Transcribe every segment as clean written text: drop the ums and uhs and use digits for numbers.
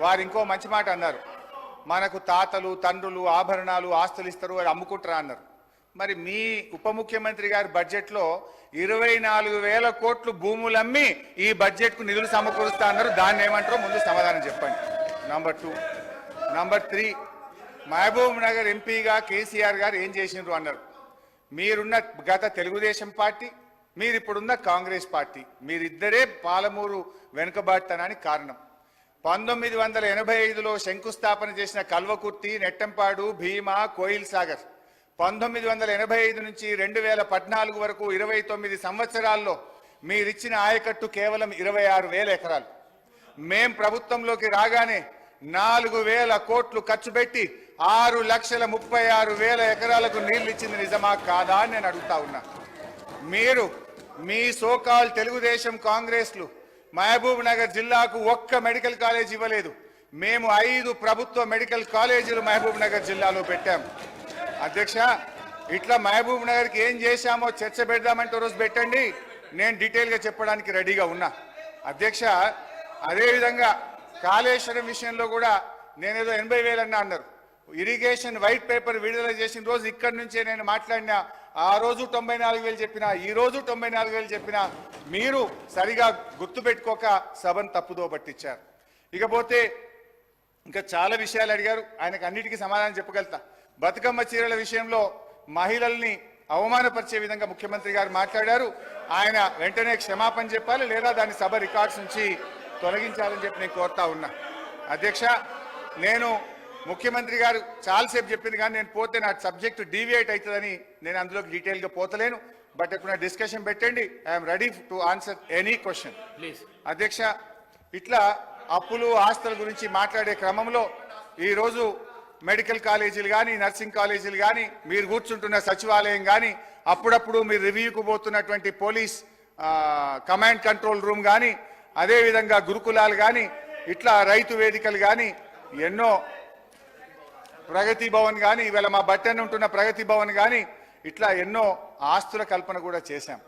వారు ఇంకో మంచి మాట అన్నారు. మనకు తాతలు తండ్రులు ఆభరణాలు ఆస్తులు ఇస్తారు, అది అమ్ముకుంటారా అన్నారు. మరి మీ ఉప ముఖ్యమంత్రి గారి బడ్జెట్లో 24,000 కోట్లు భూములమ్మి ఈ బడ్జెట్కు నిధులు సమకూరుస్తా అన్నారు. దాన్ని ఏమంటారో ముందు సమాధానం చెప్పండి. నంబర్ 2. నంబర్ 3, మహబూబ్ నగర్ ఎంపీగా కేసీఆర్ గారు ఏం చేసిండ్రు అన్నారు. మీరున్న గత తెలుగుదేశం పార్టీ, మీరిప్పుడున్న కాంగ్రెస్ పార్టీ, మీరిద్దరే పాలమూరు వెనుకబాటుతనానికి కారణం. 1985లో శంకుస్థాపన చేసిన కల్వకుర్తి, నెట్టంపాడు, భీమా, కోయిల్ సాగర్ 1985 నుంచి 2014 వరకు 29 సంవత్సరాల్లో మీరిచ్చిన ఆయకట్టు కేవలం 26,000 ఎకరాలు. మేం ప్రభుత్వంలోకి రాగానే 4,000 కోట్లు ఖర్చు పెట్టి 6,36,000 ఎకరాలకు నీళ్లు ఇచ్చింది నిజమా కాదా అని నేను అడుగుతా ఉన్నా. మీరు మీ సోకాల్ తెలుగుదేశం కాంగ్రెస్లు మహబూబ్ నగర్ జిల్లాకు ఒక్క మెడికల్ కాలేజ్ ఇవ్వలేదు. మేము 5 ప్రభుత్వ మెడికల్ కాలేజీలు మహబూబ్ నగర్ జిల్లాలో పెట్టాం. అధ్యక్ష, ఇట్లా మహబూబ్ నగర్కి ఏం చేశామో చర్చ పెడదామంటే రోజు పెట్టండి, నేను డీటెయిల్గా చెప్పడానికి రెడీగా ఉన్నా. అధ్యక్ష, అదేవిధంగా కాళేశ్వరం విషయంలో కూడా నేనేదో 80,000 అన్నారు. ఇరిగేషన్ వైట్ పేపర్ విడుదల చేసిన రోజు ఇక్కడి నుంచే నేను మాట్లాడినా. ఆ రోజు 94,000 చెప్పినా, ఈ రోజు 94,000 చెప్పినా మీరు సరిగా గుర్తుపెట్టుకోక సభను తప్పుదో పట్టించారు. ఇకపోతే ఇంకా చాలా విషయాలు అడిగారు, ఆయనకు అన్నిటికీ సమాధానం చెప్పగలుగుతా. బతుకమ్మ చీరల విషయంలో మహిళల్ని అవమానపరిచే విధంగా ముఖ్యమంత్రి గారు మాట్లాడారు. ఆయన వెంటనే క్షమాపణ చెప్పాలి, లేదా దాని సభ రికార్డ్స్ నుంచి తొలగించాలని చెప్పి నేను కోరుతా ఉన్నా. అధ్యక్ష, నేను ముఖ్యమంత్రి గారు చాలాసేపు చెప్పింది, కానీ నేను పోతే నా సబ్జెక్టు డీవియేట్ అవుతుందని నేను అందులోకి డీటెయిల్గా పోతలేను. బట్ ఇప్పుడు నా డిస్కషన్ పెట్టండి, I'm ready to answer any question. అధ్యక్ష, ఇట్లా అప్పులు ఆస్తుల గురించి మాట్లాడే క్రమంలో ఈరోజు మెడికల్ కాలేజీలు కానీ, నర్సింగ్ కాలేజీలు కానీ, మీరు కూర్చుంటున్న సచివాలయం కానీ, అప్పుడప్పుడు మీరు రివ్యూకు పోతున్నటువంటి పోలీస్ కమాండ్ కంట్రోల్ రూమ్ కానీ, అదేవిధంగా గురుకులాలు కానీ, ఇట్లా రైతు వేదికలు కానీ, ఎన్నో ప్రగతి భవన్ కానీ, ఇవాళ మా బట్టెన్ ఉంటున్న ప్రగతి భవన్ కానీ, ఇట్లా ఎన్నో ఆస్తుల కల్పన కూడా చేశాం.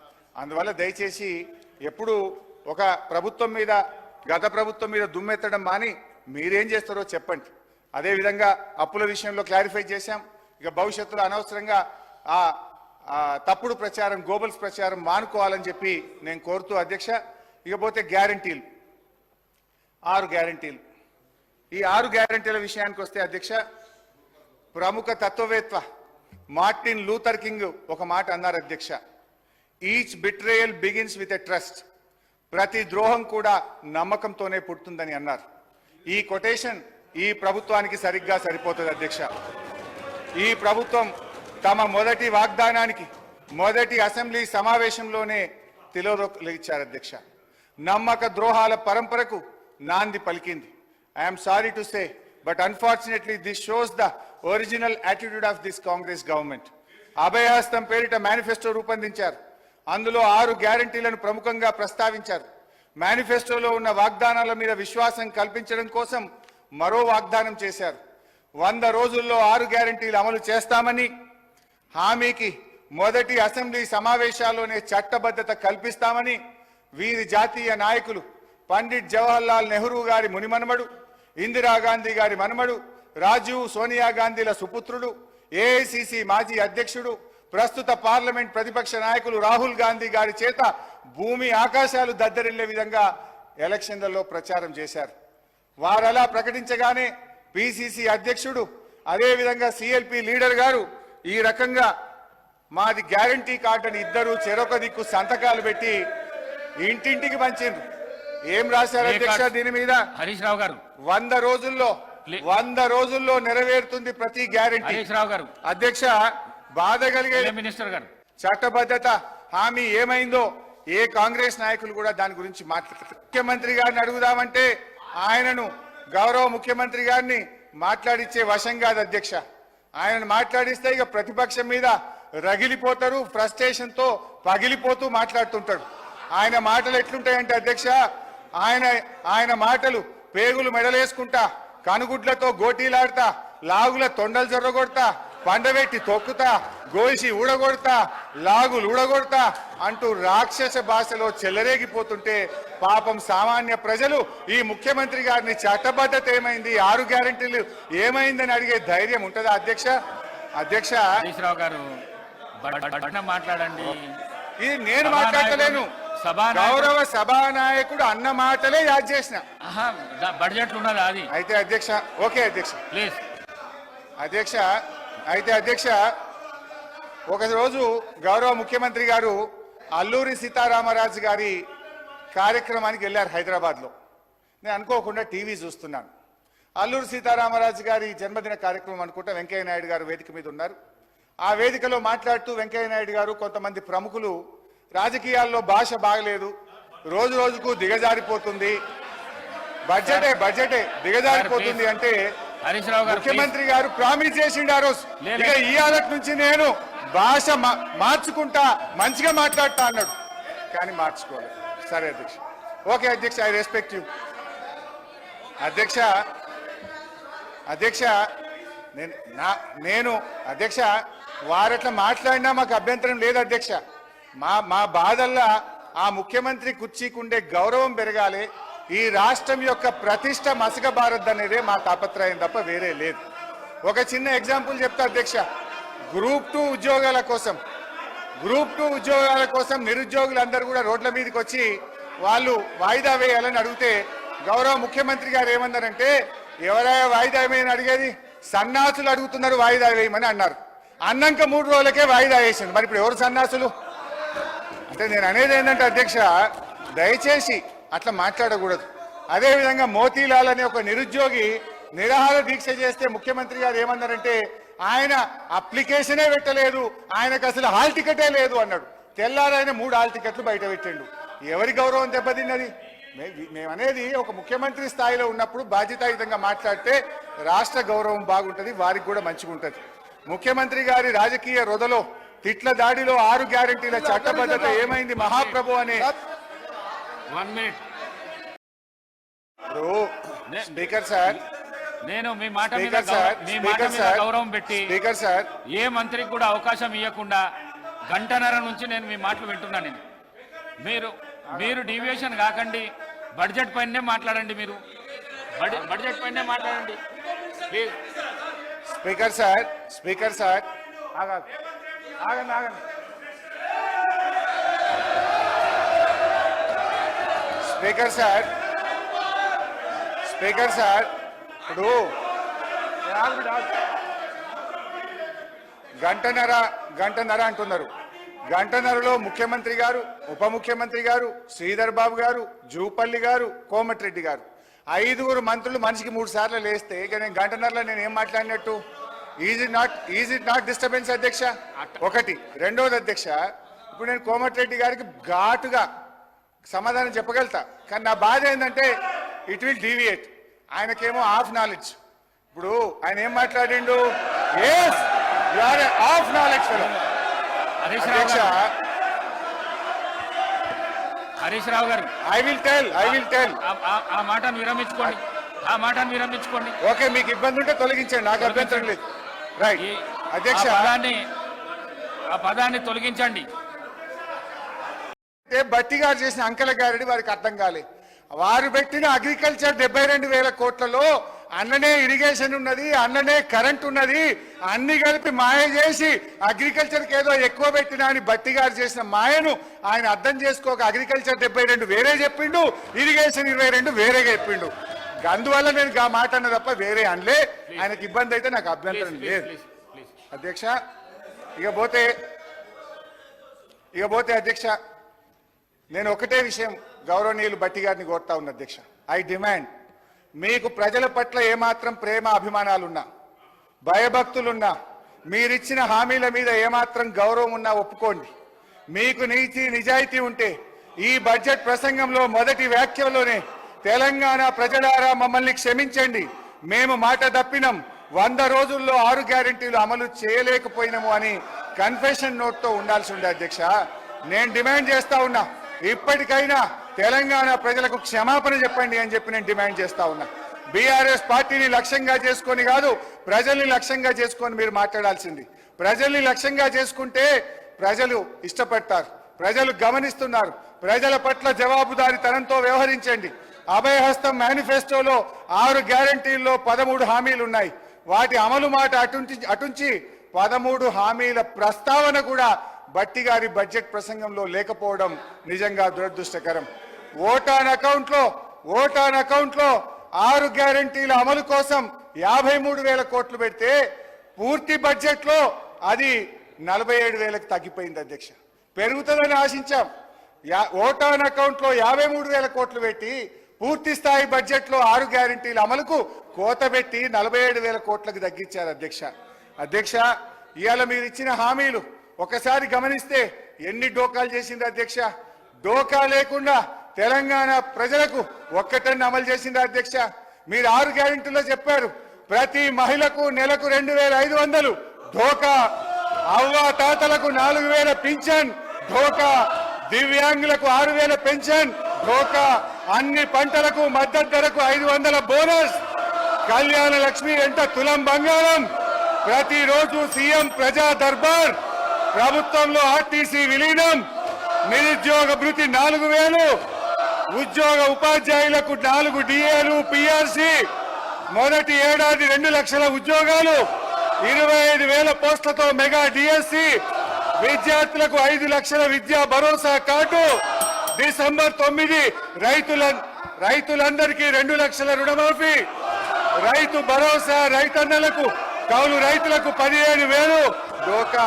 అందువల్ల దయచేసి ఎప్పుడు ఒక ప్రభుత్వం మీద, గత ప్రభుత్వం మీద దుమ్మెత్తడం మాని మీరేం చేస్తారో చెప్పండి. అదేవిధంగా అప్పుల విషయంలో క్లారిఫై చేశాం. ఇక భవిష్యత్తులో అనవసరంగా తప్పుడు ప్రచారం, గోబల్స్ ప్రచారం మానుకోవాలని చెప్పి నేను కోరుతూ అధ్యక్ష, ఇకపోతే గ్యారంటీలు, 6 గ్యారంటీలు. ఈ 6 గ్యారంటీల విషయానికి వస్తే అధ్యక్ష, ప్రముఖ తత్వవేత్త మార్టిన్ లూథర్ కింగ్ ఒక మాట అన్నారు అధ్యక్ష, each betrayal begins with a trust. ప్రతి ద్రోహం కూడా నమ్మకంతోనే పుడుతుందని అన్నారు. ఈ కొటేషన్ ఈ ప్రభుత్వానికి సరిగ్గా సరిపోతుంది అధ్యక్ష. ఈ ప్రభుత్వం తమ మొదటి వాగ్దానానికి మొదటి అసెంబ్లీ సమావేశంలోనే తిలోదొక్కిచ్చారు అధ్యక్ష. నమ్మక ద్రోహాల పరంపరకు నాంది పలికింది. I'm sorry to say, but unfortunately this shows the original attitude of this Congress government. అభయహస్తం పేరిట మేనిఫెస్టో రూపొందించారు. అందులో 6 గ్యారంటీలను ప్రముఖంగా ప్రస్తావించారు. మేనిఫెస్టోలో ఉన్న వాగ్దానాల మీద విశ్వాసం కల్పించడం కోసం మరో వాగ్దానం చేశారు. 100 రోజుల్లో 6 గ్యారంటీలు అమలు చేస్తామని హామీకి మొదటి అసెంబ్లీ సమావేశాల్లోనే చట్టబద్ధత కల్పిస్తామని వీరి జాతీయ నాయకులు పండిట్ జవహర్లాల్ నెహ్రూ గారి మునిమనమడు, ఇందిరాగాంధీ గారి మనమడు, రాజీవ్ సోనియా గాంధీల సుపుత్రుడు, ఏఐసిసి మాజీ అధ్యక్షుడు, ప్రస్తుత పార్లమెంట్ ప్రతిపక్ష నాయకులు రాహుల్ గాంధీ గారి చేత భూమి ఆకాశాలు దద్దరిల్లే విధంగా ఎలక్షన్లలో ప్రచారం చేశారు. వారలా ప్రకటించగానే పిసిసి అధ్యక్షుడు, అదేవిధంగా సిఎల్పి లీడర్ గారు ఈ రకంగా మాది గ్యారంటీ కార్డు అని ఇద్దరు చెరొక దిక్కు సంతకాలు పెట్టి ఇంటింటికి పంచిండ్రు. ఏం రాశారు అధ్యక్ష దీని మీద? హరీష్ రావు గారు, 100 రోజుల్లో నెరవేరుతుంది ప్రతి గ్యారంటీ. హరీష్ రావు గారు, అధ్యక్ష, బాధ కలిగే మినిస్టర్ గారు, చట్టబద్ధత హామీ ఏమైందో ఏ కాంగ్రెస్ నాయకులు కూడా దాని గురించి మాట్లాడారు. ముఖ్యమంత్రి గారిని అడుగుదామంటే ఆయనను, గౌరవ ముఖ్యమంత్రి గారిని మాట్లాడిచ్చే వశం కాదు అధ్యక్ష. ఆయనను మాట్లాడిస్తే ఇక ప్రతిపక్షం మీద రగిలిపోతారు, ఫ్రస్ట్రేషన్ తో పగిలిపోతూ మాట్లాడుతుంటాడు. ఆయన మాటలు ఎట్లుంటాయంటే అధ్యక్ష, ఆయన మాటలు పేగులు మెడలేసుకుంటా, కనుగుడ్లతో గోటీలాడతా, లాగుల తొండలు జొర్రగొడతా, పండబెట్టి తొక్కుతా, గోల్చి ఊడగొడతా, లాగులు ఊడగొడతా అంటూ రాక్షస భాషలో చెలరేగిపోతుంటే పాపం సామాన్య ప్రజలు ఈ ముఖ్యమంత్రి గారిని చట్టబద్ధత ఏమైంది, 6 గ్యారెంటీలు ఏమైందని అడిగే ధైర్యం ఉంటుందా అధ్యక్ష? అధ్యక్ష గారు మాట్లాడండి. ఇది నేను మాట్లాడలేను, గౌరవ సభానాయకుడు అన్న మాటలే యాద్ చేసిన. బడ్జెట్ ఉన్నది అది. అయితే అధ్యక్ష, ఓకే అధ్యక్ష, ప్లీజ్ అధ్యక్ష. అయితే అధ్యక్ష, ఒకరోజు గౌరవ ముఖ్యమంత్రి గారు అల్లూరి సీతారామరాజు గారి కార్యక్రమానికి వెళ్ళారు హైదరాబాద్లో. నేను అనుకోకుండా టీవీ చూస్తున్నాను. అల్లూరి సీతారామరాజు గారి జన్మదిన కార్యక్రమం అనుకుంటా వెంకయ్య నాయుడు గారు వేదిక మీద ఉన్నారు. ఆ వేదికలో మాట్లాడుతూ వెంకయ్య నాయుడు గారు, కొంతమంది ప్రముఖులు రాజకీయాల్లో భాష బాగలేదు, రోజు రోజుకు దిగజారిపోతుంది, బడ్జెటే దిగజారిపోతుంది అంటే ముఖ్యమంత్రి గారు ప్రామిస్ చేసిండు ఆ రోజు, ఇక ఈ ఆలట్ నుంచి నేను భాష మార్చుకుంటా, మంచిగా మాట్లాడతా అన్నాడు. కానీ మార్చుకోలేదు. సరే అధ్యక్ష, ఓకే అధ్యక్ష, ఐ రెస్పెక్ట్ యూ అధ్యక్ష. అధ్యక్ష నేను అధ్యక్ష, వారట్లా మాట్లాడినా మాకు అభ్యంతరం లేదు అధ్యక్ష. మా బాధల్లా ఆ ముఖ్యమంత్రి కుర్చీకుండే గౌరవం పెరగాలి, ఈ రాష్ట్రం యొక్క ప్రతిష్ట మసకబారద్దనేదే మా తాపత్రయం తప్ప వేరే లేదు. ఒక చిన్న ఎగ్జాంపుల్ చెప్తా అధ్యక్ష. గ్రూప్ 2 ఉద్యోగాల కోసం నిరుద్యోగులందరూ కూడా రోడ్ల మీదకి వచ్చి వాళ్ళు వాయిదా వేయాలని అడిగితే గౌరవ ముఖ్యమంత్రి గారు ఏమన్నారంటే, ఎవరైనా వాయిదా వేయమని అడిగేది, సన్నాసులు అడుగుతున్నారు వాయిదా వేయమని అన్నారు. అన్నాక 3 రోజులకే వాయిదా వేసింది. మరి ఇప్పుడు ఎవరు సన్నాసులు అంటే నేను అనేది ఏంటంటే అధ్యక్ష, దయచేసి అట్లా మాట్లాడకూడదు. అదేవిధంగా మోతీలాల్ అనే ఒక నిరుద్యోగి నిరాహార దీక్ష చేస్తే ముఖ్యమంత్రి గారు ఏమన్నారంటే, ఆయన అప్లికేషనే పెట్టలేదు, ఆయనకు అసలు హాల్ టికెటే లేదు అన్నాడు. తెల్లారైన 3 హాల్ టికెట్లు బయట పెట్టిండు. ఎవరి గౌరవం దెబ్బతిన్నది? మేమనేది ఒక ముఖ్యమంత్రి స్థాయిలో ఉన్నప్పుడు బాధ్యతాయుతంగా మాట్లాడితే రాష్ట్ర గౌరవం బాగుంటుంది, వారికి కూడా మంచిగా ఉంటుంది. ముఖ్యమంత్రి గారి రాజకీయ రొదలో, తిట్ల దాడిలో 6 గ్యారెంటీల చట్టబద్ధత ఏమైంది మహాప్రభు అనే. 1 మినిట్ స్పీకర్ సార్, నేను మీ మాట మీద గౌరవం పెట్టి స్పీకర్ సార్, ఏ మంత్రికి కూడా అవకాశం ఇవ్వకుండా గంటన్నర నుంచి నేను మీ మాటలు వింటున్నాను. మీరు డీవియేషన్ కాకండి, బడ్జెట్ పైనే మాట్లాడండి. మీరు బడ్జెట్ పైనే మాట్లాడండి ప్లీజ్. స్పీకర్ సార్, ఆగండి. స్పీకర్ సార్ ఇప్పుడు గంటన్నర అంటున్నారు. గంటన్నరలో ముఖ్యమంత్రి గారు, ఉప ముఖ్యమంత్రి గారు, శ్రీధర్ బాబు గారు, జూపల్లి గారు, కోమటిరెడ్డి గారు, 5 మంత్రులు మనిషికి 3 సార్లు లేస్తే ఇక నేను గంటన్నరలో నేను ఏం మాట్లాడినట్టు? ఈజ్ ఇట్ నాట్ డిస్టర్బెన్స్ అధ్యక్ష? ఒకటి. రెండవది అధ్యక్ష, ఇప్పుడు నేను కోమటిరెడ్డి గారికి ఘాటుగా సమాధానం చెప్పగలుగుతా, కానీ నా బాధ ఏంటంటే ఇట్ విల్ డీవియేట్. ఆయనకేమో హాఫ్ నాలెడ్జ్. ఇప్పుడు ఆయన ఏం మాట్లాడిండు? Yes, you are half knowledge fellow. అధ్యక్ష, హరీష్ రావు గారు, ఐ విల్ టెల్ ఆ మాటను విరమించుకోండి. ఓకే, మీకు ఇబ్బంది ఉంటే తొలగించండి, నాకు అభ్యంతరం లేదు. రైట్ అధ్యక్ష, ఆ పదాన్ని తొలగించండి. బట్టి గారు చేసిన అంకెల గారెడి వారికి అర్థం కాలే. వారు పెట్టిన అగ్రికల్చర్ 72,000 కోట్లలో అన్ననే ఇరిగేషన్ ఉన్నది, అన్ననే కరెంట్ ఉన్నది, అన్ని కలిపి మాయ చేసి అగ్రికల్చర్కి ఏదో ఎక్కువ పెట్టినా అని బట్టి గారు చేసిన మాయను ఆయన అర్థం చేసుకోక అగ్రికల్చర్ 72 వేరే చెప్పిండు, ఇరిగేషన్ 22 వేరేగా చెప్పిండు. అందువల్ల నేను ఆ మాట అన్న తప్ప వేరే అనలే. ఆయనకి ఇబ్బంది అయితే నాకు అభ్యంతరం లేదు అధ్యక్ష. ఇక పోతే అధ్యక్ష, నేను ఒకటే విషయం గౌరవనీయులు బట్టి గారిని కోరుతా ఉన్నా అధ్యక్ష. ఐ డిమాండ్, మీకు ప్రజల పట్ల ఏమాత్రం ప్రేమ అభిమానాలున్నా, భయభక్తులున్నా, మీరిచ్చిన హామీల మీద ఏమాత్రం గౌరవం ఉన్నా ఒప్పుకోండి. మీకు నీతి నిజాయితీ ఉంటే ఈ బడ్జెట్ ప్రసంగంలో మొదటి వ్యాఖ్యలోనే తెలంగాణ ప్రజలారా మమ్మల్ని క్షమించండి, మేము మాట తప్పినాం, 100 రోజుల్లో 6 గ్యారెంటీలు అమలు చేయలేకపోయినాము అని కన్ఫెషన్ నోట్తో ఉండాల్సి ఉండే అధ్యక్ష. నేను డిమాండ్ చేస్తా ఉన్నా, ఇప్పటికైనా తెలంగాణ ప్రజలకు క్షమాపణ చెప్పండి అని చెప్పి నేను డిమాండ్ చేస్తా ఉన్నా. బీఆర్ఎస్ పార్టీని లక్ష్యంగా చేసుకొని కాదు, ప్రజల్ని లక్ష్యంగా చేసుకొని మీరు మాట్లాడాల్సింది. ప్రజల్ని లక్ష్యంగా చేసుకుంటే ప్రజలు ఇష్టపడతారు, ప్రజలు గమనిస్తున్నారు. ప్రజల పట్ల జవాబుదారీతనంతో వ్యవహరించండి. అభయహస్తం మేనిఫెస్టోలో 6 గ్యారంటీల్లో 13 హామీలు ఉన్నాయి. వాటి అమలు మాట అటుంచి 13 హామీల ప్రస్తావన కూడా భట్టి గారి బడ్జెట్ ప్రసంగంలో లేకపోవడం నిజంగా దురదృష్టకరం. ఓటాన్ అకౌంట్లో 6 గ్యారంటీల అమలు కోసం 53,000 కోట్లు పెడితే పూర్తి బడ్జెట్ లో అది 47,000కు తగ్గిపోయింది అధ్యక్ష. పెరుగుతుందని ఆశించాం. ఓటాన్ అకౌంట్లో 53,000 కోట్లు పెట్టి పూర్తి స్థాయి బడ్జెట్ లో 6 గ్యారంటీల అమలుకు కోత పెట్టి 47,000 కోట్లకు తగ్గించారు అధ్యక్ష. ఇవాళ మీరు ఇచ్చిన హామీలు ఒకసారి గమనిస్తే ఎన్ని డోకాలు చేసింది అధ్యక్ష. డోకా లేకుండా తెలంగాణ ప్రజలకు ఒక్కటన్ని అమలు చేసింది అధ్యక్ష. మీరు 6 గ్యారెంటీలో చెప్పారు, ప్రతి మహిళకు నెలకు 2,500 ఢోకా, అవ్వ తాతలకు 4,000 పింఛన్ ఢోకా, దివ్యాంగులకు 6,000 పెన్షన్ ఢోకా, అన్ని పంటలకు మద్దతు ధరకు 500 బోనస్, కళ్యాణ లక్ష్మి వెంట తులం బంగారం, ప్రతిరోజు సీఎం ప్రజా దర్బార్, ప్రభుత్వంలో ఆర్టీసీ విలీనం, నిరుద్యోగ భృతి 4,000, ఉద్యోగ ఉపాధ్యాయులకు 4 డిఏలు పిఆర్సీ, మొదటి ఏడాది 2 లక్షల ఉద్యోగాలు, 25,000 పోస్టులతో మెగా డిఎస్సి, విద్యార్థులకు 5 లక్షల విద్యా భరోసా కార్డు, డిసెంబర్ 9 రైతులందరికీ 2 లక్షల రుణమాఫీ, రైతు భరోసా రైతన్నలకు, కౌలు రైతులకు 15,000 డోకా,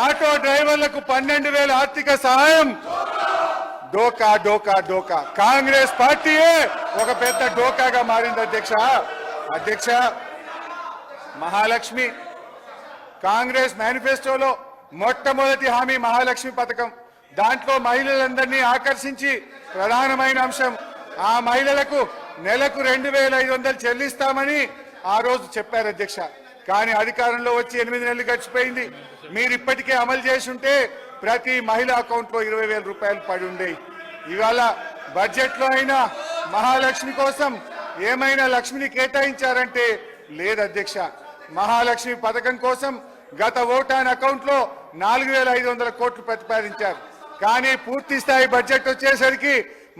ఆటో డ్రైవర్లకు 12,000 ఆర్థిక సహాయం. డోకా డోకా డోకా కాంగ్రెస్ పార్టీయే ఒక పెద్ద డోకాగా మారింది అధ్యక్ష. మహాలక్ష్మి కాంగ్రెస్ మేనిఫెస్టోలో మొట్టమొదటి హామీ మహాలక్ష్మి పథకం. దాంట్లో మహిళలందరినీ ఆకర్షించి ప్రధానమైన అంశం, ఆ మహిళలకు నెలకు 2,500 చెల్లిస్తామని ఆ రోజు చెప్పారు అధ్యక్ష. కానీ అధికారంలో వచ్చి 8 నెలలు గడిచిపోయింది. మీరు ఇప్పటికే అమలు చేసి ఉంటే ప్రతి మహిళ అకౌంట్లో 20,000 రూపాయలు పడి ఉండేవి. ఇవాళ బడ్జెట్ లో అయినా మహాలక్ష్మి కోసం ఏమైనా లక్ష్మిని కేటాయించారంటే లేదు అధ్యక్ష. మహాలక్ష్మి పథకం కోసం గత ఓటాన్ అకౌంట్ లో 4,500 కోట్లు ప్రతిపాదించారు. కానీ పూర్తి స్థాయి బడ్జెట్ వచ్చేసరికి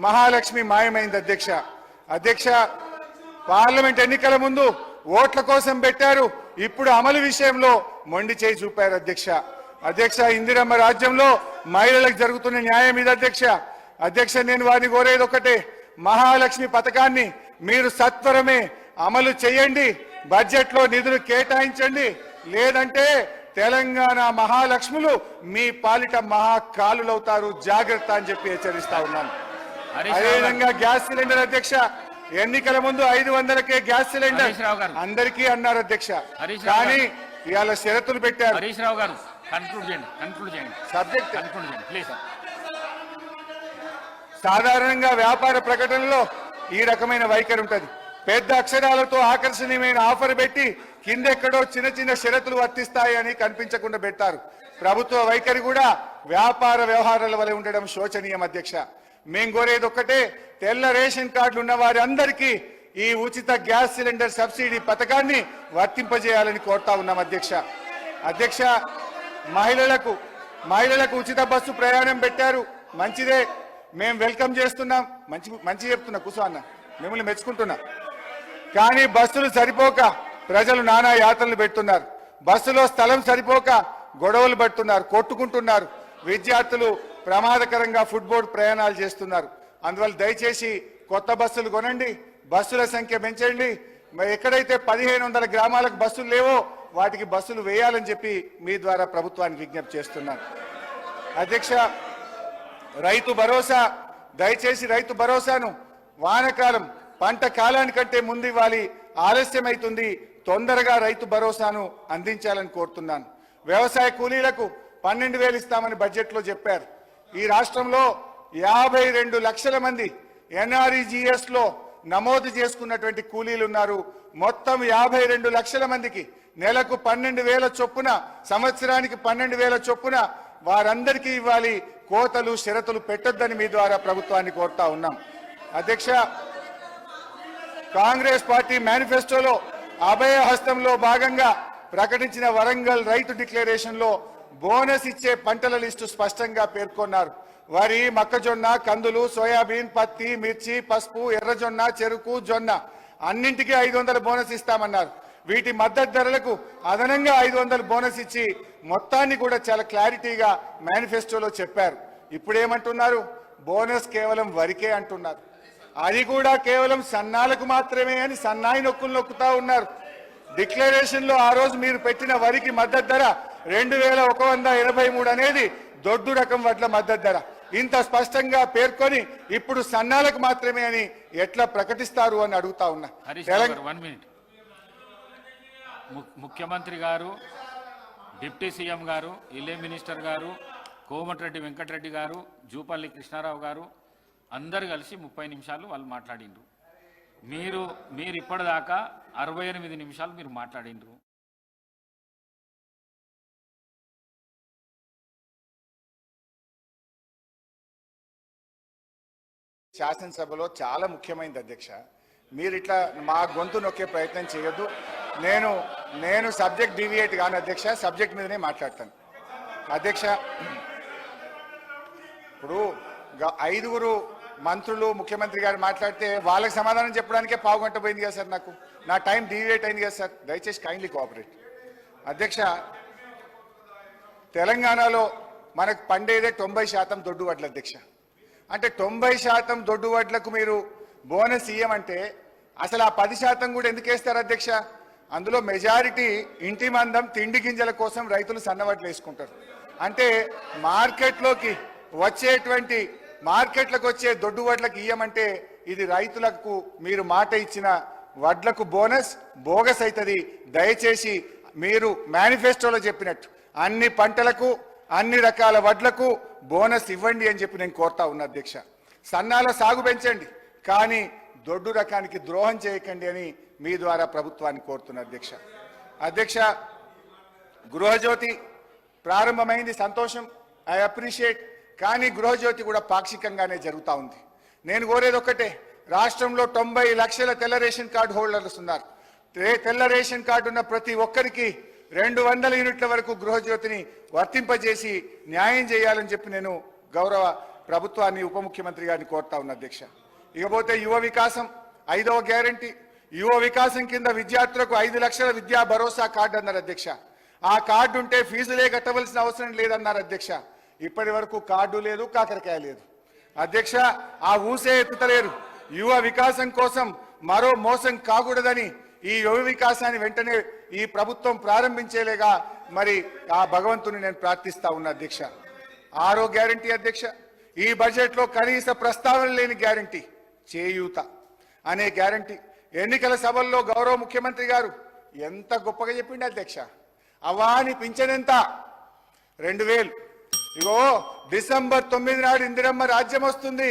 మహాలక్ష్మి మాయమైంది అధ్యక్ష. పార్లమెంట్ ఎన్నికల ముందు ఓట్ల కోసం పెట్టారు, ఇప్పుడు అమలు విషయంలో మొండి చేయి చూపారు అధ్యక్ష. ఇందిరమ్మ రాజ్యంలో మహిళలకు జరుగుతున్న న్యాయం ఇది అధ్యక్ష. నేను వారిని కోరేది ఒకటే, మహాలక్ష్మి పథకాన్ని మీరు సత్వరమే అమలు చేయండి, బడ్జెట్ లో నిధులు కేటాయించండి. లేదంటే తెలంగాణ మహాలక్ష్ములు మీ పాలిట మహాకాలులవుతారు, జాగ్రత్త అని చెప్పి హెచ్చరిస్తా ఉన్నాను. అదేవిధంగా గ్యాస్ సిలిండర్ అధ్యక్ష, ఎన్నికల ముందు 500కే గ్యాస్ సిలిండర్ అందరికీ అన్నారు అధ్యక్ష. కానీ ఇవాళ షరతులు పెట్టారు. హరీష్ రావు గారు కన్క్లూడ్ చేయండి. సబ్జెక్ట్ కన్క్లూడ్ చేయండి ప్లీజ్. సాధారణంగా వ్యాపార ప్రకటనలో ఈ రకమైన వైఖరి ఉంటుంది. పెద్ద అక్షరాలతో ఆకర్షణీయమైన ఆఫర్ పెట్టి కిందెక్కడో చిన్న చిన్న షరతులు వర్తిస్తాయి అని కనిపించకుండా పెట్టారు. ప్రభుత్వ వైఖరి కూడా వ్యాపార వ్యవహారాల వలె ఉండడం శోచనీయం అధ్యక్ష. మేం కోరేది ఒక్కటే, తెల్ల రేషన్ కార్డులు ఉన్న వారందరికీ ఈ ఉచిత గ్యాస్ సిలిండర్ సబ్సిడీ పథకాన్ని వర్తింపజేయాలని కోరుతా ఉన్నాం అధ్యక్ష. మహిళలకు ఉచిత బస్సు ప్రయాణం పెట్టారు, మంచిదే, మేము వెల్కమ్ చేస్తున్నాం. మంచి చెప్తున్నా, కూర్చో అన్న, మిమ్మల్ని మెచ్చుకుంటున్నా. కానీ బస్సులు సరిపోక ప్రజలు నానా యాత్రలు పెడుతున్నారు. బస్సులో స్థలం సరిపోక గొడవలు పడుతున్నారు, కొట్టుకుంటున్నారు. విద్యార్థులు ప్రమాదకరంగా ఫుట్బోర్డ్ ప్రయాణాలు చేస్తున్నారు. అందువల్ల దయచేసి కొత్త బస్సులు కొనండి, బస్సుల సంఖ్య పెంచండి. ఎక్కడైతే 1,500 గ్రామాలకు బస్సులు లేవో వాటికి బస్సులు వేయాలని చెప్పి మీ ద్వారా ప్రభుత్వానికి విజ్ఞప్తి చేస్తున్నాను అధ్యక్ష. రైతు భరోసా, దయచేసి రైతు భరోసాను వానకాలం పంట కాలానికంటే ముందు ఇవ్వాలి, ఆలస్యమైతుంది. తొందరగా రైతు భరోసాను అందించాలని కోరుతున్నాను. వ్యవసాయ కూలీలకు 12,000 ఇస్తామని బడ్జెట్ లో చెప్పారు. ఈ రాష్ట్రంలో 52 లక్షల మంది ఎన్ఆర్ఈజీఎస్ లో నమోదు చేసుకున్నటువంటి కూలీలు ఉన్నారు. మొత్తం 52 లక్షల మందికి నెలకు 12,000 చొప్పున, సంవత్సరానికి 12,000 చొప్పున వారందరికీ ఇవ్వాలి. కోతలు షరతులు పెట్టొద్దని మీ ద్వారా ప్రభుత్వాన్ని కోరుతా ఉన్నాం అధ్యక్ష. కాంగ్రెస్ పార్టీ మేనిఫెస్టోలో అభయ హస్తంలో భాగంగా ప్రకటించిన వరంగల్ రైతు డిక్లరేషన్ లో బోనస్ ఇచ్చే పంటల లిస్టు స్పష్టంగా పేర్కొన్నారు. వరి, మొక్కజొన్న, కందులు, సోయాబీన్, పత్తి, మిర్చి, పసుపు, ఎర్రజొన్న, చెరుకు, జొన్న అన్నింటికీ 500 బోనస్ ఇస్తామన్నారు. వీటి మద్దతు ధరలకు అదనంగా 500 బోనస్ ఇచ్చి మొత్తాన్ని కూడా చాలా క్లారిటీగా మేనిఫెస్టోలో చెప్పారు. ఇప్పుడేమంటున్నారు? బోనస్ కేవలం వరికే అంటున్నారు. అది కూడా కేవలం సన్నాలకు మాత్రమే అని సన్నాయి నొక్కులు నొక్కుతా ఉన్నారు. డిక్లరేషన్ లో ఆ రోజు మీరు పెట్టిన వరికి మద్దతు ధర 2183 అనేది దొడ్డు రకం వడ్ల మద్దతు ధర. ఇంత స్పష్టంగా పేర్కొని ఇప్పుడు సన్నాలకు మాత్రమే అని ఎట్లా ప్రకటిస్తారు అని అడుగుతా ఉన్నా. ముఖ్యమంత్రి గారు, డిప్యూటీ సీఎం గారు, ఇలే మినిస్టర్ గారు, కోమటిరెడ్డి వెంకటరెడ్డి గారు, జూపల్లి కృష్ణారావు గారు అందరు కలిసి 30 నిమిషాలు వాళ్ళు మాట్లాడిండ్రు. మీరు ఇప్పటిదాకా 68 నిమిషాలు మీరు మాట్లాడిండ్రు. శాసనసభలో చాలా ముఖ్యమైనది అధ్యక్ష. మీరు ఇట్లా మా గొంతు నొక్కే ప్రయత్నం చేయొద్దు. నేను సబ్జెక్ట్ డీవియేట్ కాను అధ్యక్ష, సబ్జెక్ట్ మీదనే మాట్లాడతాను అధ్యక్ష. ఇప్పుడు 5 మంత్రులు ముఖ్యమంత్రి గారు మాట్లాడితే వాళ్ళకి సమాధానం చెప్పడానికే పావుగంట పోయింది కదా సార్. నా టైం డీవియేట్ అయింది కదా సార్. దయచేసి కైండ్లీ కోఆపరేట్ అధ్యక్ష. తెలంగాణలో మనకు పండేదే 90% దొడ్డు వడ్లు అధ్యక్ష. అంటే 90% దొడ్డు వడ్లకు మీరు బోనస్ ఇయ్యమంటే అసలు ఆ 10% కూడా ఎందుకు వేస్తారు అధ్యక్ష? అందులో మెజారిటీ ఇంటి మందం తిండి గింజల కోసం రైతులు సన్నవడ్లు వేసుకుంటారు. అంటే మార్కెట్లకు వచ్చే దొడ్డు వడ్లకు ఇయ్యమంటే ఇది రైతులకు మీరు మాట ఇచ్చిన వడ్లకు బోనస్ బోగస్ అవుతుంది. దయచేసి మీరు మేనిఫెస్టోలో చెప్పినట్టు అన్ని పంటలకు అన్ని రకాల వడ్లకు బోనస్ ఇవ్వండి అని చెప్పి నేను కోరుతా ఉన్నా అధ్యక్ష. సన్నాల సాగు పెంచండి, కానీ దొడ్డు రకానికి ద్రోహం చేయకండి అని మీ ద్వారా ప్రభుత్వాన్ని కోరుతున్నా అధ్యక్ష. గృహజ్యోతి ప్రారంభమైంది, సంతోషం, ఐ అప్రిషియేట్. కానీ గృహజ్యోతి కూడా పాక్షికంగానే జరుగుతూ ఉంది. నేను కోరేది ఒక్కటే, రాష్ట్రంలో 90 లక్షల తెల్ల రేషన్ కార్డు హోల్డర్స్ ఉన్నారు. తెల్ల రేషన్ కార్డు ఉన్న ప్రతి ఒక్కరికి 200 యూనిట్ల వరకు గృహజ్యోతిని వర్తింపజేసి న్యాయం చేయాలని చెప్పి నేను గౌరవ ప్రభుత్వాన్ని, ఉప ముఖ్యమంత్రి గారిని కోరుతా ఉన్నా అధ్యక్ష. ఇకపోతే యువ వికాసం 5వ గ్యారంటీ. యువ వికాసం కింద విద్యార్థులకు 5 లక్షల విద్యా భరోసా కార్డు అన్నారు అధ్యక్ష. ఆ కార్డు ఉంటే ఫీజులే కట్టవలసిన అవసరం లేదన్నారు అధ్యక్ష. ఇప్పటి వరకు కార్డు లేదు, కాకరకాయ లేదు అధ్యక్ష. ఆ ఊసే ఎత్తుతలేరు. యువ వికాసం కోసం మరో మోసం కాకూడదని ఈ యువ వికాసాన్ని వెంటనే ఈ ప్రభుత్వం ప్రారంభించేలేగా మరి ఆ భగవంతుని నేను ప్రార్థిస్తా ఉన్నా అధ్యక్ష. 6వ గ్యారంటీ అధ్యక్ష. ఈ బడ్జెట్ లో కనీస ప్రస్తావన లేని గ్యారంటీ చేయూత అనే గ్యారంటీ. ఎన్నికల సభల్లో గౌరవ ముఖ్యమంత్రి గారు ఎంత గొప్పగా చెప్పిండు అధ్యక్ష. అవాని పింఛన్ ఎంత? 2000. ఇగో డిసెంబర్ 9 నాడు ఇందిరమ్మ రాజ్యం వస్తుంది,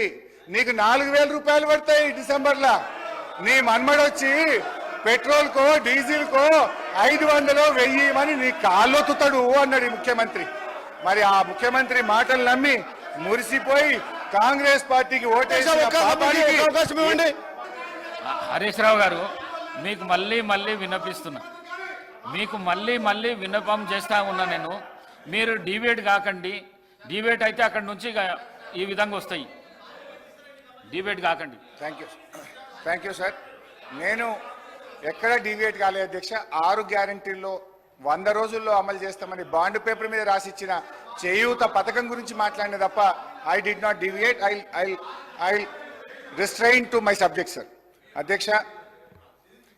నీకు 4000 రూపాయలు పడతాయి డిసెంబర్లా. నీ మన్మడొచ్చి పెట్రోల్ కో డీజిల్ కో 500 1000 నీ కాళ్ళొత్తుతాడు అన్నాడు ఈ ముఖ్యమంత్రి. మరి ఆ ముఖ్యమంత్రి మాటలు నమ్మి మురిసిపోయి కాంగ్రెస్ పార్టీకి ఓటేసిన హరీష్ రావు గారు, మీకు మళ్ళీ విన్నపిస్తున్నా, మీకు మళ్ళీ విన్నపం చేస్తా ఉన్నా నేను. మీరు డిబేట్ కాకండి. డిబేట్ అయితే అక్కడి నుంచి ఈ విధంగా వస్తాయి. డిబేట్ కాకండి. Thank you sir. నేను ఎక్కడ డిబేట్ కాలేదు అధ్యక్ష. 6 గ్యారంటీల్లో 100 రోజుల్లో అమలు చేస్తామని బాండ్ పేపర్ మీద రాసిచ్చిన చేయూత పథకం గురించి మాట్లాడిన తప్ప I did not deviate. I restrain to my subject sir అధ్యక్ష.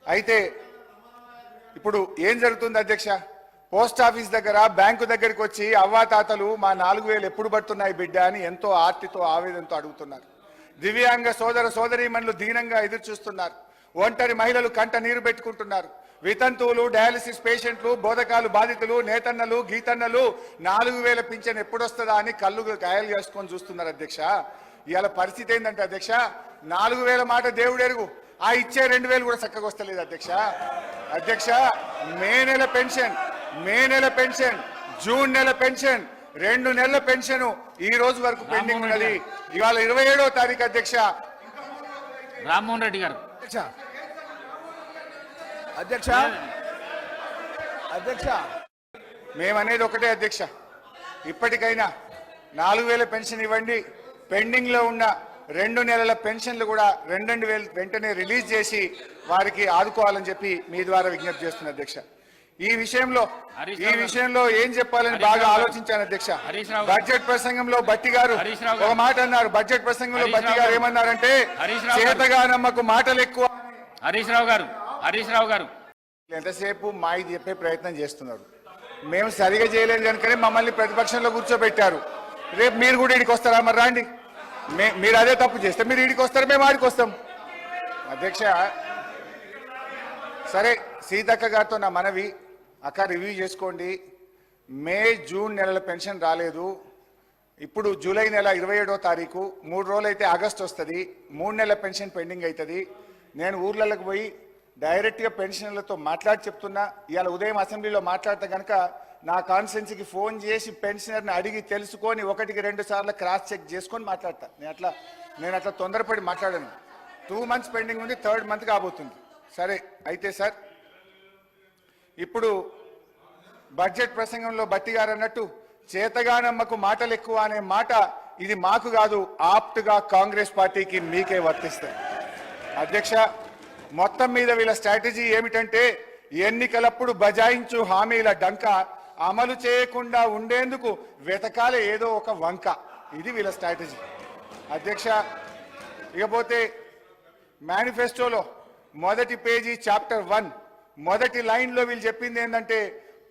అయితే ఇప్పుడు ఏం జరుగుతుంది అధ్యక్ష? పోస్ట్ ఆఫీస్ దగ్గర, బ్యాంకు దగ్గరికి వచ్చి అవ్వాతాతలు మా 4000 ఎప్పుడు పడుతున్నాయి బిడ్డ అని ఎంతో ఆర్తితో ఆవేదనతో అడుగుతున్నారు. దివ్యాంగ సోదరీమణులు దీనంగా ఎదురు చూస్తున్నారు. ఒంటరి మహిళలు కంట నీరు పెట్టుకుంటున్నారు. వితంతువులు, డయాలసిస్ పేషెంట్లు, బోధకాలు బాధితులు, నేతన్నలు, గీతన్నలు 4000 పింఛన్ ఎప్పుడొస్తుందా అని కళ్ళు కాయలు చేసుకొని చూస్తున్నారు అధ్యక్ష. ఇవాళ పరిస్థితి ఏంటంటే అధ్యక్ష, 4000 మాట దేవుడు ఎరుగు, ఆ ఇచ్చే 2000 కూడా చక్కగా వస్తలేదు అధ్యక్ష. మే నెల పెన్షన్, జూన్ నెల పెన్షన్, 2 నెలల పెన్షన్ ఈ రోజు వరకు పెండింగ్ ఉన్నది. ఇవాళ 27వ తారీఖు అధ్యక్ష. రామ్మోహన్ రెడ్డి గారు అధ్యక్ష అధ్యక్ష మేమనేది ఒకటే అధ్యక్ష, ఇప్పటికైనా 4000 పెన్షన్ ఇవ్వండి, పెండింగ్ లో ఉన్న 2 నెలల పెన్షన్లు కూడా 2,000 వెంటనే రిలీజ్ చేసి వారికి ఆదుకోవాలని చెప్పి మీ ద్వారా విజ్ఞప్తి చేస్తున్నా అధ్యక్ష. ఈ విషయంలో ఏం చెప్పాలని బాగా ఆలోచించాను అధ్యక్ష. బడ్జెట్ ప్రసంగంలో బట్టి గారు ఒక మాట అన్నారు. బడ్జెట్ ప్రసంగంలో బట్టి గారు ఏమన్నారంటే చేతగానమ్మకు మాటలు ఎక్కువ. హరీష్ రావు గారు ఎంతసేపు మాయి చెప్పే ప్రయత్నం చేస్తున్నారు. మేము సరిగా చేయలేదు కనుకనే మమ్మల్ని ప్రతిపక్షంలో కూర్చోబెట్టారు. రేపు మీరు కూడా ఇడికి వస్తారా? మరి రాండి, మీరు అదే తప్పు చేస్తే మీరు ఇడికి వస్తారు, మేము ఆడికి వస్తాం. అధ్యక్ష, సరే సీతక్క గారితో నా మనవి, అక్క రివ్యూ చేసుకోండి. మే జూన్ నెలల పెన్షన్ రాలేదు. ఇప్పుడు జూలై నెల 27వ తారీఖు, 3 రోజులు అయితే ఆగస్టు వస్తుంది. 3 నెలల పెన్షన్ పెండింగ్ అవుతుంది. నేను ఊర్లకు పోయి డైరెక్ట్గా పెన్షనర్లతో మాట్లాడి చెప్తున్నా. ఇవాళ ఉదయం అసెంబ్లీలో మాట్లాడితే కనుక నా కాన్స్టిట్యున్సీకి ఫోన్ చేసి పెన్షనర్ని అడిగి తెలుసుకొని 1-2 సార్లు క్రాస్ చెక్ చేసుకొని మాట్లాడతా. నేను అట్లా తొందరపడి మాట్లాడాను. 2 months పెండింగ్ ఉంది, 3rd month కాబోతుంది. సరే అయితే సార్, ఇప్పుడు బడ్జెట్ ప్రసంగంలో బట్టి గారు అన్నట్టు చేతగానమ్మకు మాటలు ఎక్కువ అనే మాట ఇది మాకు కాదు, ఆప్ట్గా కాంగ్రెస్ పార్టీకి మీకే వర్తిస్తాయి. అధ్యక్ష, మొత్తం మీద వీళ్ళ స్ట్రాటజీ ఏమిటంటే ఎన్నికలప్పుడు బజాయించు హామీల డంక అమలు చేయకుండా ఉండేందుకు వెతకాలే ఏదో ఒక వంక. ఇది వీళ్ళ స్ట్రాటజీ అధ్యక్ష. ఇకపోతే మేనిఫెస్టోలో మొదటి పేజీ చాప్టర్ 1 మొదటి లైన్లో వీళ్ళు చెప్పింది ఏంటంటే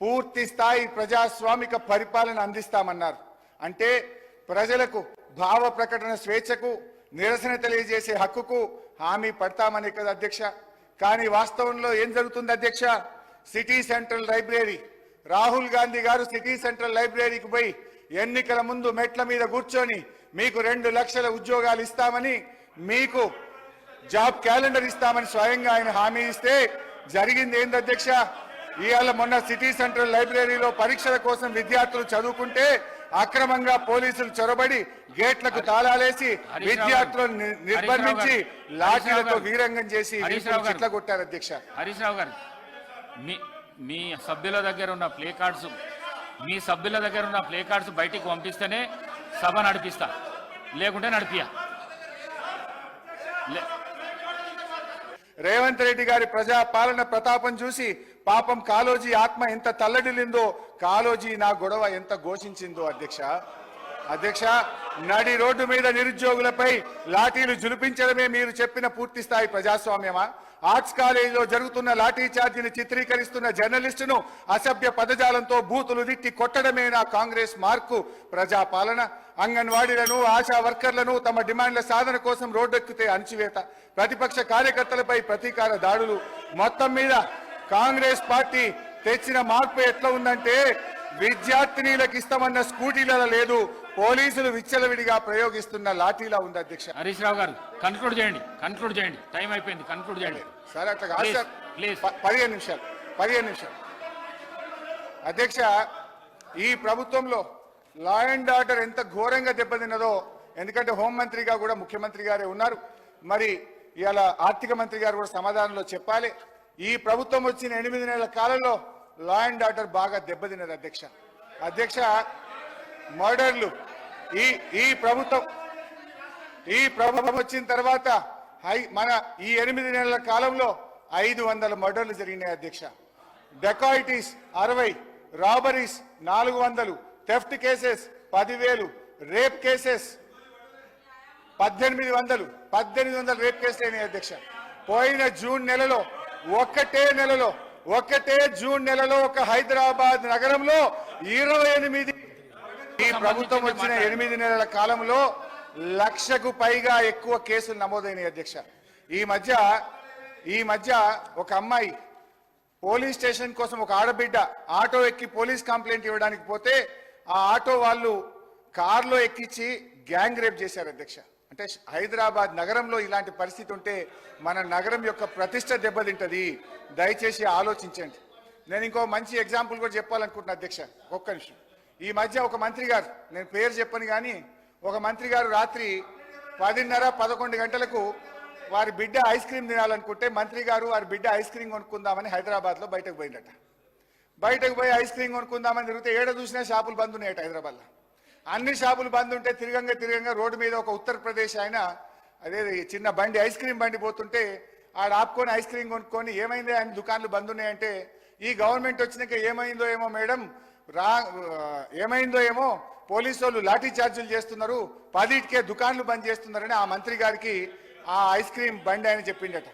పూర్తి స్థాయి ప్రజాస్వామిక పరిపాలన అందిస్తామన్నారు. అంటే ప్రజలకు భావ ప్రకటన స్వేచ్ఛకు, నిరసన తెలియజేసే హక్కుకు హామీ పడతామని కదా అధ్యక్ష. కానీ వాస్తవంలో ఏం జరుగుతుంది అధ్యక్ష? City central library, Rahul Gandhi గారు సిటీ సెంట్రల్ లైబ్రరీకి పోయి ఎన్నికల ముందు మెట్ల మీద కూర్చొని మీకు 2 లక్షల ఉద్యోగాలు ఇస్తామని, మీకు జాబ్ క్యాలెండర్ ఇస్తామని స్వయంగా ఆయన హామీ ఇస్తే జరిగింది ఏంది అధ్యక్ష? ఇవాళ మొన్న సిటీ సెంట్రల్ లైబ్రరీలో పరీక్షల కోసం విద్యార్థులు చదువుకుంటే అక్రమంగా పోలీసులు చొరబడి గేట్లకు తాళాలేసి విద్యార్థులను నిర్బంధించి లాఠీలతో వీరంగం చేసి చిట్ల కొట్టారు అధ్యక్ష. హరీష్ రావు గారు, మీ సభ్యుల దగ్గర ఉన్న ప్లే కార్డ్స్ బయటికి పంపిస్తేనే సభ నడిపిస్తా, లేకుంటే నడిపియా. రేవంత్ రెడ్డి గారి ప్రజా పాలన ప్రతాపం చూసి పాపం కాలోజీ ఆత్మ ఎంత తల్లడిల్లిందో, కాలోజీ నా గొడవ ఎంత ఘోషించిందో అధ్యక్ష. నడి రోడ్డు మీద నిరుద్యోగులపై లాఠీలు జులిపించడమే మీరు చెప్పిన పూర్తి స్థాయి ప్రజాస్వామ్యమా? ఆర్ట్స్ కాలేజీలో జరుగుతున్న లాఠీ చార్జీని చిత్రీకరిస్తున్న జర్నలిస్టును అసభ్య పదజాలంతో బూతులు తిట్టి కొట్టడమేనా కాంగ్రెస్ మార్కు ప్రజాపాలన? అంగన్వాడీలను, ఆశా వర్కర్లను తమ డిమాండ్ల సాధన కోసం రోడ్డెక్కితే అణచివేత, ప్రతిపక్ష కార్యకర్తలపై ప్రతీకార దాడులు. మొత్తం మీద కాంగ్రెస్ పార్టీ తెచ్చిన మార్పు ఎట్లా ఉందంటే విద్యార్థినీలకు ఇస్తామన్న స్కూటీలలో లేదు, పోలీసులు విచ్చలవిడిగా ప్రయోగిస్తున్న లాఠీలా ఉంది అధ్యక్ష. హరీష్ రావు గారు, కన్క్లూడ్ చేయండి. టైం అయిపోయింది, కన్క్లూడ్ చేయండి సార్. అట్లా కాదు సార్, ప్లీజ్. 15 నిమిషాలు అధ్యక్ష. ఈ ప్రభుత్వంలో లా అండ్ ఆర్డర్ ఎంత ఘోరంగా దెబ్బతిన్నదో, ఎందుకంటే హోంమంత్రిగా కూడా ముఖ్యమంత్రి గారే ఉన్నారు, మరి ఇవాళ ఆర్థిక మంత్రి గారు కూడా సమాధానంలో చెప్పాలి. ఈ ప్రభుత్వం వచ్చిన 8 నెలల కాలంలో లా అండ్ ఆర్డర్ బాగా దెబ్బతిన్నది అధ్యక్ష. మర్డర్లు ఈ ప్రభుత్వం వచ్చిన తర్వాత మన ఈ 8 నెలల కాలంలో 500 మర్డర్లు జరిగినాయి అధ్యక్ష. Dacoities 60, robberies 400, theft cases 10,000, rape cases 1800 rape కేసులు అయినాయి అధ్యక్ష. పోయిన జూన్ నెలలో ఒక్కటే జూన్ నెలలో ఒక హైదరాబాద్ నగరంలో 28, ఈ ప్రభుత్వం వచ్చిన 8 నెలల కాలంలో 1,00,000కు పైగా ఎక్కువ కేసులు నమోదైనాయి అధ్యక్ష. ఈ మధ్య ఒక అమ్మాయి పోలీస్ స్టేషన్ కోసం, ఒక ఆడబిడ్డ ఆటో ఎక్కి పోలీస్ కంప్లైంట్ ఇవ్వడానికి పోతే ఆ ఆటో వాళ్ళు కారులో ఎక్కించి గ్యాంగ్ రేప్ చేశారు అధ్యక్ష. అంటే హైదరాబాద్ నగరంలో ఇలాంటి పరిస్థితి ఉంటే మన నగరం యొక్క ప్రతిష్ట దెబ్బతింటది. దయచేసి ఆలోచించండి. నేను ఇంకో మంచి ఎగ్జాంపుల్ కూడా చెప్పాలనుకుంటున్నా అధ్యక్ష, ఒక్క నిమిషం. ఈ మధ్య ఒక మంత్రి గారు, నేను పేరు చెప్పను కానీ, ఒక మంత్రి గారు రాత్రి 10:30, 11 గంటలకు వారి బిడ్డ ఐస్ క్రీమ్ తినాలనుకుంటే మంత్రి గారు వారి బిడ్డ ఐస్ క్రీమ్ కొనుక్కుందామని హైదరాబాద్లో బయటకు పోయిందట. బయటకు పోయి ఐస్ క్రీమ్ కొనుక్కుందామని తిరిగితే ఏడ చూసినా షాపులు బంద్ ఉన్నాయట హైదరాబాద్లో. అన్ని షాపులు బంద్ ఉంటే తిరగంగా రోడ్డు మీద ఒక ఉత్తరప్రదేశ్ ఆయన అదే చిన్న బండి ఐస్ క్రీమ్ బండి పోతుంటే ఆడ ఆపుకొని ఐస్ క్రీమ్ కొనుక్కొని ఏమైంది ఆయన దుకాన్లు బంద్ ఉన్నాయంటే ఈ గవర్నమెంట్ వచ్చినాక ఏమైందో ఏమో మేడం ఏమైందో ఏమో పోలీసు వాళ్ళు లాఠీ చార్జీలు చేస్తున్నారు, 10కే దుకాన్లు బంద్ చేస్తున్నారని ఆ మంత్రి గారికి ఆ ఐస్ క్రీమ్ బండి ఆయన చెప్పిండట.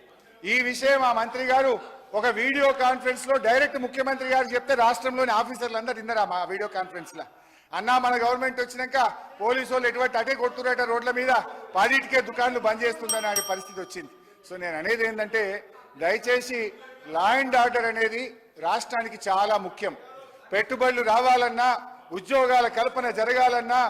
ఈ విషయం ఆ మంత్రి గారు ఒక వీడియో కాన్ఫరెన్స్ లో డైరెక్ట్ ముఖ్యమంత్రి గారు చెప్తే రాష్ట్రంలోని ఆఫీసర్లు అందరూ విన్నారా మా వీడియో కాన్ఫరెన్స్ లో. అన్నా మన గవర్నమెంట్ వచ్చినాక పోలీసు వాళ్ళు ఎటువంటి అటే కొడుతున్నారట రోడ్ల మీద, 10కే దుకాన్లు బంద్ చేస్తుందని అనే పరిస్థితి వచ్చింది. సో నేను అనేది ఏంటంటే దయచేసి లా అండ్ ఆర్డర్ అనేది రాష్ట్రానికి చాలా ముఖ్యం. పెట్టుబడులు రావాలన్నా ఉద్యోగాల కల్పన జరగాలన్నా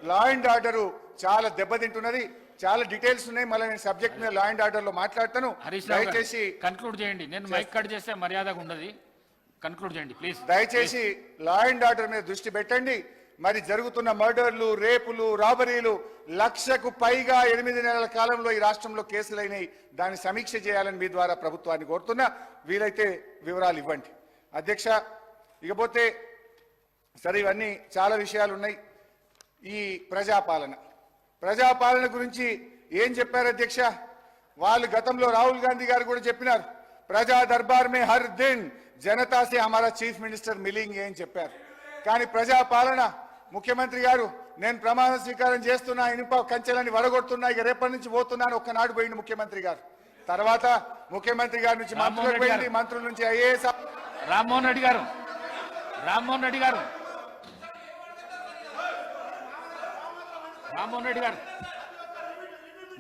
లా అండ్ ఆర్డర్ చాలా దెబ్బతింటున్నది. చాలా డీటెయిల్స్ ఉన్నాయి, మళ్ళీ నేను సబ్జెక్ట్ మీద లా అండ్ ఆర్డర్ లో మాట్లాడతాను. దయచేసి కన్క్లూడ్ చేయండి. నేను మైక్ కట్ చేస్తే మర్యాదగా ఉండదు. కన్క్లూడ్ చేయండి ప్లీజ్. దయచేసి లా అండ్ ఆర్డర్ మీద దృష్టి పెట్టండి. మరి జరుగుతున్న మర్డర్లు, రేపులు, రాబరీలు 1,00,000కు పైగా 8 నెలల కాలంలో ఈ రాష్ట్రంలో కేసులైనాయి. దాన్ని సమీక్ష చేయాలని మీ ద్వారా ప్రభుత్వాన్ని కోరుతున్నా. వీలైతే వివరాలు ఇవ్వండి అధ్యక్ష. ఇకపోతే సరే ఇవన్నీ చాలా విషయాలు ఉన్నాయి. ఈ ప్రజాపాలన గురించి ఏం చెప్పారు అధ్యక్ష? వాళ్ళు గతంలో రాహుల్ గాంధీ గారు కూడా చెప్పినారు, ప్రజా దర్బార్ మే హర్ దిన్ జనతా సే హమారా చీఫ్ మినిస్టర్ మిలింగే అని చెప్పారు. కానీ ప్రజాపాలన ముఖ్యమంత్రి గారు నేను ప్రమాణ స్వీకారం చేస్తున్నా, ఇనుప కంచెలని వడగొడుతున్నా, ఇక రేపటి నుంచి పోతున్నాను ఒక్కనాడు పోయింది ముఖ్యమంత్రి గారు. తర్వాత ముఖ్యమంత్రి గారి నుంచి మంత్రులకు పోయింది, మంత్రుల నుంచి ఐఏఎస్. రామ్మోహన్ రెడ్డి గారు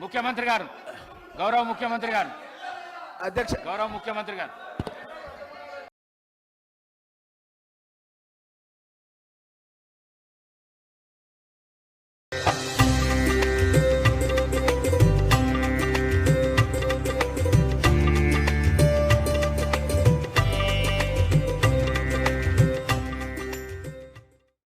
ముఖ్యమంత్రి గారు, గౌరవ ముఖ్యమంత్రి గారు, అధ్యక్ష గౌరవ ముఖ్యమంత్రి గారు